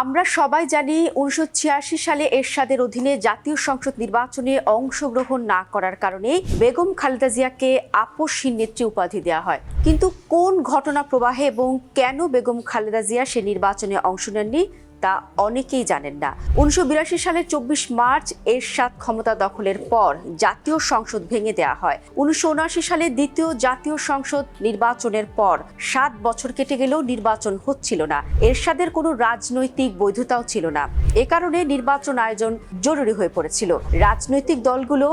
আমরা সবাই জানি 1986 সালে এরশাদের অধীনে জাতীয় সংসদ নির্বাচনে অংশগ্রহণ না করার কারণে বেগম খালেদা জিয়াকে আপসহীন নেত্রী উপাধি দেওয়া হয়। কিন্তু কোন ঘটনা প্রবাহে এবং কেন বেগম খালেদা জিয়া সে নির্বাচনে অংশ নেননি তা অনেকেই জানেন না। 1982 সালের 24 মার্চ এরশাদ ক্ষমতা দখলের পর জাতীয় সংসদ ভেঙে দেওয়া হয়। 1979 সালে দ্বিতীয় জাতীয় সংসদ নির্বাচনের পর 7 বছর কেটে গেলেও নির্বাচন হচ্ছিল না। এরশাদের কোনো রাজনৈতিক বৈধতাও ছিল না। এ কারণে নির্বাচন আয়োজন জরুরি হয়ে পড়েছিল। রাজনৈতিক দলগুলো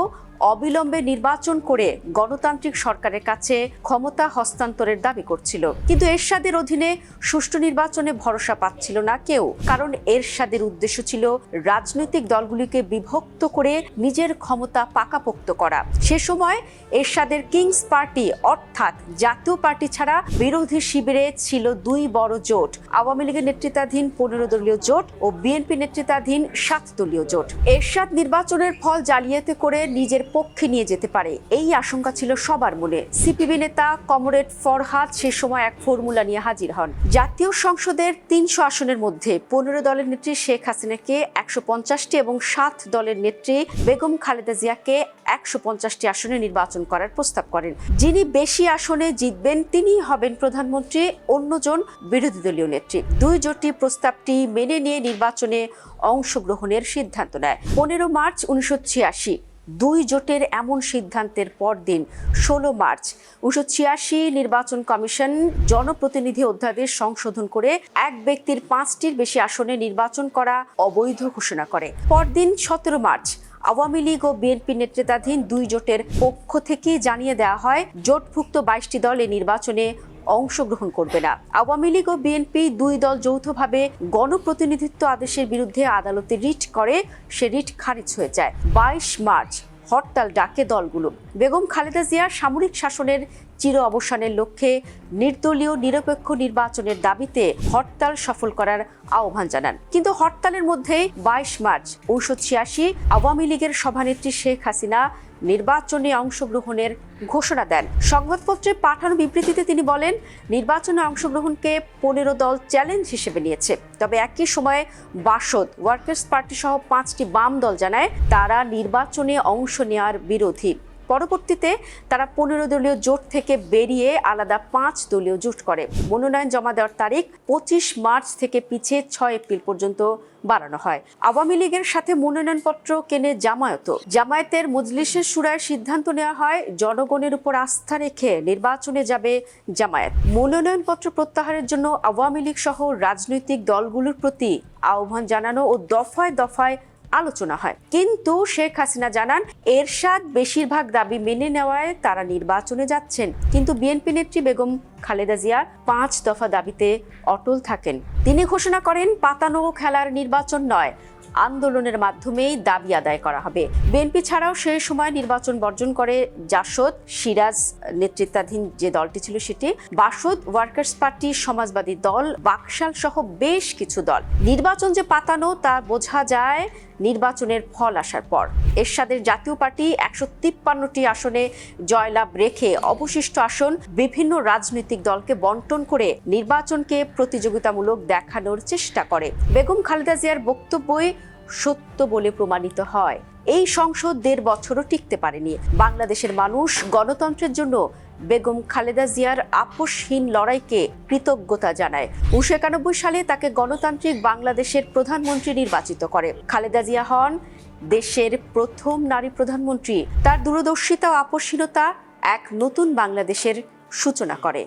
অবিলম্বে নির্বাচন করে গণতান্ত্রিক সরকারের কাছে ক্ষমতা হস্তান্তরের দাবি করছিল। কিন্তু এরশাদের অধীনে সুষ্ঠু নির্বাচনে ভরসা পাচ্ছিল না কেউ, কারণ এরশাদের উদ্দেশ্য ছিল রাজনৈতিক দলগুলিকে বিভক্ত করে নিজের ক্ষমতা পাকাপোক্ত করা। সে সময় এরশাদের কিংস পার্টি অর্থাৎ জাতীয় পার্টি ছাড়া বিরোধী শিবিরে ছিল দুই বড় জোট, আওয়ামী লীগের নেতৃত্বাধীন 15 দলীয় জোট ও বিএনপি নেতৃত্বাধীন 7 দলীয় জোট। এরশাদ নির্বাচনের ফল জালিয়াতি করে নিজের পক্ষে নিয়ে যেতে পারে, এই আশঙ্কা ছিল সবার মনে। সিপিবি নেতা কমরেড ফরহাদ সে সময় এক ফর্মুলা নিয়ে হাজির হন। জাতীয় সংসদের 300 আসনের মধ্যে 15 দলের নেত্রী শেখ হাসিনাকে 150টি এবং 7 দলের নেত্রী বেগম খালেদা জিয়াকে 150টি আসনে নির্বাচন করার প্রস্তাব করেন। যিনি বেশি আসনে জিতবেন তিনি হবেন প্রধানমন্ত্রী, অন্যজন বিরোধী দলীয় নেত্রী। দুই জোটটি প্রস্তাবটি মেনে নিয়ে নির্বাচনে অংশগ্রহণের সিদ্ধান্ত নেয়। 15 মার্চ 1986 দুই জোটের এমন সিদ্ধান্তের পরদিন 16 মার্চ 1986 নির্বাচন কমিশন জনপ্রতিনিধি অধ্যাদেশ সংশোধন করে এক ব্যক্তির 5টির বেশি আসনে নির্বাচন করা অবৈধ ঘোষণা করে। পরদিন 17 মার্চ আওয়ামী লীগ ও বিএনপি নেতৃত্বাধীন দুই জোটের পক্ষ থেকে জানিয়ে দেওয়া হয় জোটভুক্ত 22টি দল এই নির্বাচনে অংশগ্রহণ করবে না। আওয়ামী লীগ ও বিএনপি দুই দল যৌথভাবে গণপ্রতিনিধিত্ব আদেশের বিরুদ্ধে আদালতে রিট করে, সে রিট খারিজ হয়ে যায়। 22 মার্চ হরতাল ডাকে দলগুলো। বেগম খালেদা জিয়া সামরিক শাসনের চির অবসানের লক্ষ্যে নির্দলীয় নিরপেক্ষ নির্বাচনের দাবিতে হরতাল সফল করার আহ্বান জানান। কিন্তু হরতালের মধ্যেই 22 মার্চ 1986 আওয়ামী লীগের সভানেত্রী শেখ হাসিনা নির্বাচনে অংশগ্রহণের ঘোষণা দেন। সংবাদপত্রে পাঠানো বিবৃতিতে তিনি বলেন, নির্বাচনে অংশগ্রহণকে 15 দল চ্যালেঞ্জ হিসেবে নিয়েছে। তবে একই সময়ে বাসদ, ওয়ার্কার্স পার্টি সহ 5টি বাম দল জানায় তারা নির্বাচনে অংশ নেওয়ার বিরোধী। পরবর্তীতে তারা 15 দলীয় জোট থেকে বেরিয়ে আলাদা 5 দলীয় জোট করে। মনোনয়ন জমা দেওয়ার তারিখ 25 মার্চ থেকে পিছিয়ে 6 এপ্রিল পর্যন্ত বাড়ানো হয়। আওয়ামী লীগের সাথে মনোনয়নপত্র কেনে জামায়াতের মজলিসের শুরায় সিদ্ধান্ত নেওয়া হয় জনগণের উপর আস্থা রেখে নির্বাচনে যাবে জামায়াত। মনোনয়নপত্র প্রত্যাহারের জন্য আওয়ামী লীগ সহ রাজনৈতিক দলগুলোর প্রতি আহ্বান জানানো ও দফায় দফায় আলোচনা হয়। কিন্তু শেখ হাসিনা জানান এরশাদ বেশিরভাগ দাবি মেনে নেওয়ায় তারা নির্বাচনে যাচ্ছেন, কিন্তু বিএনপি নেত্রী বেগম খালেদা জিয়ার 5 দফা দাবিতে অটল থাকেন। তিনি ঘোষণা করেন পাতানো খেলার নির্বাচন নয়, আন্দোলনের মাধ্যমেই দাবি আদায় করা হবে। বিএনপি ছাড়াও সেই সময় নির্বাচন বর্জন করে জাসদ, সিরাজ নেতৃত্বাধীন যে দলটি ছিল সেটি, বাসদ, ওয়ার্কার্স পার্টি, সমাজবাদী দল, বাকশাল সহ বেশ কিছু দল। নির্বাচন যে পাতানো তা বোঝা যায় নির্বাচনের ফল আসার পর। এরশাদের জাতীয় পার্টি 153টি আসনে জয়লাভ রেখে অবশিষ্ট আসন বিভিন্ন রাজনৈতিক দলকে বন্টন করে নির্বাচনকে প্রতিযোগিতামূলক দেখানোর চেষ্টা করে। বেগম খালেদা জিয়ার বক্তব্যই সত্য বলে প্রমাণিত হয়। এই সংসদ 1.5 বছরও টিকতে পারেনি। বাংলাদেশের মানুষ গণতন্ত্রের জন্য বেগম খালেদা জিয়ার আপসহীন লড়াইকে কৃতজ্ঞতা জানায়। 1991 সালে তাকে গণতান্ত্রিক বাংলাদেশের প্রধানমন্ত্রী নির্বাচিত করে। খালেদা জিয়া হন দেশের প্রথম নারী প্রধানমন্ত্রী। তার দূরদর্শিতা ও আপসহীনতা এক নতুন বাংলাদেশের সূচনা করে।